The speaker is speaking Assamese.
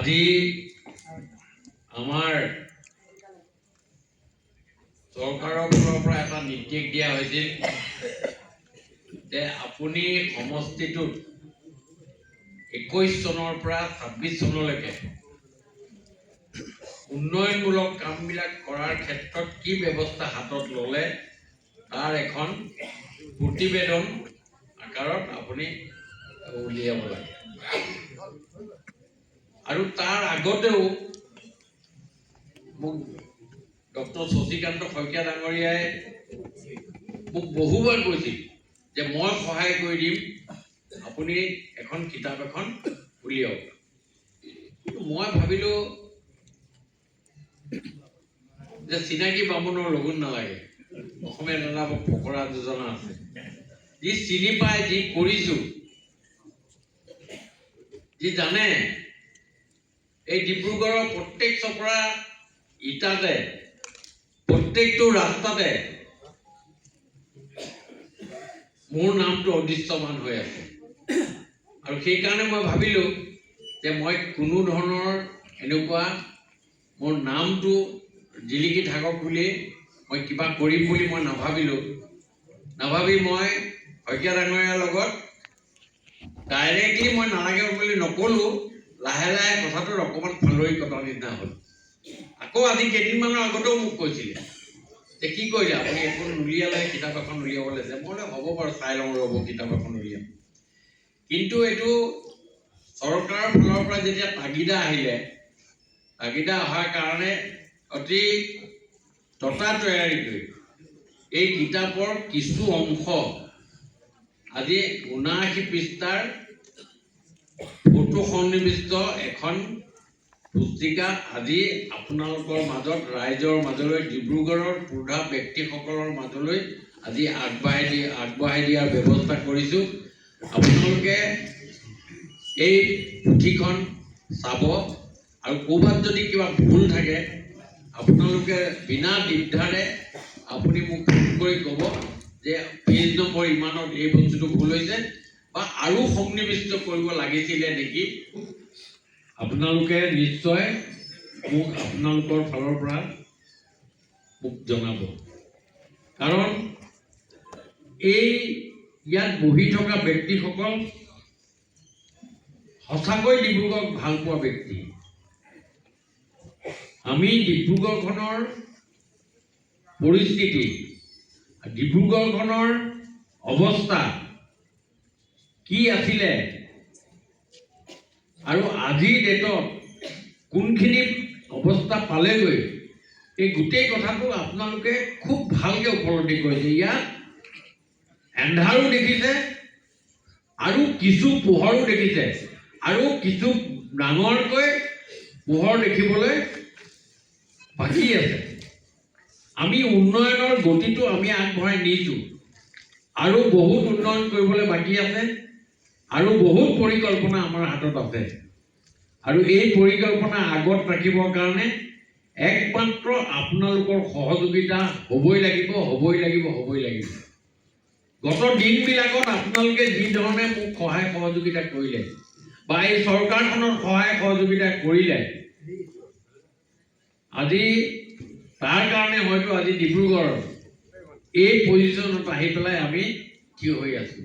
আজি আমাৰ চৰকাৰৰ ফালৰ পৰা এটা নিৰ্দেশ দিয়া হৈছিল যে আপুনি সমষ্টিটোত 21 চনৰ পৰা 26 চনলৈকে উন্নয়নমূলক কামবিলাক কৰাৰ ক্ষেত্ৰত কি ব্যৱস্থা হাতত ল'লে তাৰ এখন প্ৰতিবেদন আকাৰত আপুনি উলিয়াব লাগে। আৰু তাৰ আগতেও মোক ডক্টৰ শশীকান্ত শইকীয়া ডাঙৰীয়াই মোক বহুবাৰ কৈছিল যে মই সহায় কৰি দিম, আপুনি এখন কিতাপ এখন উলিয়াওক। মই ভাবিলো যে চিনাকি বামুণৰ লগুণ নালাগে, অসমীয়াত এটা ফকৰা যোজনা আছে, যি চিনি পায়, যি কৰিছো, যি জানে। এই ডিব্ৰুগড়ৰ প্ৰত্যেক চপৰা ইটাতে, প্ৰত্যেকটো ৰাস্তাতে মোৰ নামটো অদৃশ্যমান হৈ আছে। আৰু সেইকাৰণে মই ভাবিলো যে মই কোনো ধৰণৰ এনেকুৱা মোৰ নামটো জিলিকি থাকক বুলি মই কিবা কৰিম বুলি মই নাভাবি মই শইকীয়া ডাঙৰীয়াৰ লগত ডাইৰেক্টলি মই নালাগে বুলি নকলো। লাহে লাহে কথাটোৰ অকণমান ফালৰি কটাৰ নিচিনা হ'ল। আকৌ আজি কেইদিনমানৰ আগতেও মোক কৈছিলে যে কি কৰিলে আপুনি এখন উলিয়ালে, কিতাপ এখন উলিয়াব লাগিছে। মই হ'ব বাৰু, চাই লওঁ ৰ'ব, কিতাপ এখন উলিয়াম। কিন্তু এইটো চৰকাৰৰ ফালৰ পৰা যেতিয়া তাগিদা আহিলে, তাগিদা অহাৰ কাৰণে অতি ততাতৈয়াৰী কৰি এই কিতাপৰ কিছু অংশ আজি ৭৯ পৃষ্ঠাৰ ফটো সন্নিৱিষ্ট এখন পুস্তিকা আজি আপোনালোকৰ মাজত, ৰাইজৰ মাজলৈ, ডিব্ৰুগড়ৰ প্ৰৌঢ়া ব্যক্তিসকলৰ মাজলৈ আজি আগবঢ়াই দিয়াৰ ব্যৱস্থা কৰিছোঁ। আপোনালোকে এই পুথিখন চাব, আৰু ক'ৰবাত যদি কিবা ভুল থাকে আপোনালোকে বিনা দ্বিধাৰে আপুনি মোক ফোন কৰি ক'ব যে পেজ নম্বৰ ইমানত এই বস্তুটো ভুল হৈছে বা আৰু সন্নিৱিষ্ট কৰিব লাগিছিলে নেকি। আপোনালোকে নিশ্চয় মোক আপোনালোকৰ ফালৰ পৰা মোক জনাব। কাৰণ এই ইয়াত বহি থকা ব্যক্তিসকল সঁচাকৈ ডিব্ৰুগড়ক ভাল পোৱা ব্যক্তি। আমি ডিব্ৰুগড়খনৰ পৰিস্থিতি, ডিব্ৰুগড়খনৰ অৱস্থা কি আছিলে আৰু আজিৰ ডেটত কোনখিনি অৱস্থা পালেগৈ, এই গোটেই কথাটো আপোনালোকে খুব ভালকৈ উপলব্ধি কৰিছে। ইয়াত এন্ধাৰো দেখিছে আৰু কিছু পোহৰো দেখিছে, আৰু কিছু ডাঙৰকৈ পোহৰ দেখিবলৈ বাকী আছে। আমি উন্নয়নৰ গতিটো আমি আগবঢ়াই নিছোঁ, আৰু বহুত উন্নয়ন কৰিবলৈ বাকী আছে, আৰু বহুত পৰিকল্পনা আমাৰ হাতত আছে। আৰু এই পৰিকল্পনা আগত ৰাখিবৰ কাৰণে একমাত্ৰ আপোনালোকৰ সহযোগিতা হ'বই লাগিব। গত দিনবিলাকত আপোনালোকে যি ধৰণে মোক সহায় সহযোগিতা কৰিলে বা এই চৰকাৰখনৰ সহায় সহযোগিতা কৰিলে, আজি তাৰ কাৰণে হয়তো আজি ডিব্ৰুগড়ৰ এই পজিশ্যনত আহি পেলাই আমি থিয় হৈ আছোঁ।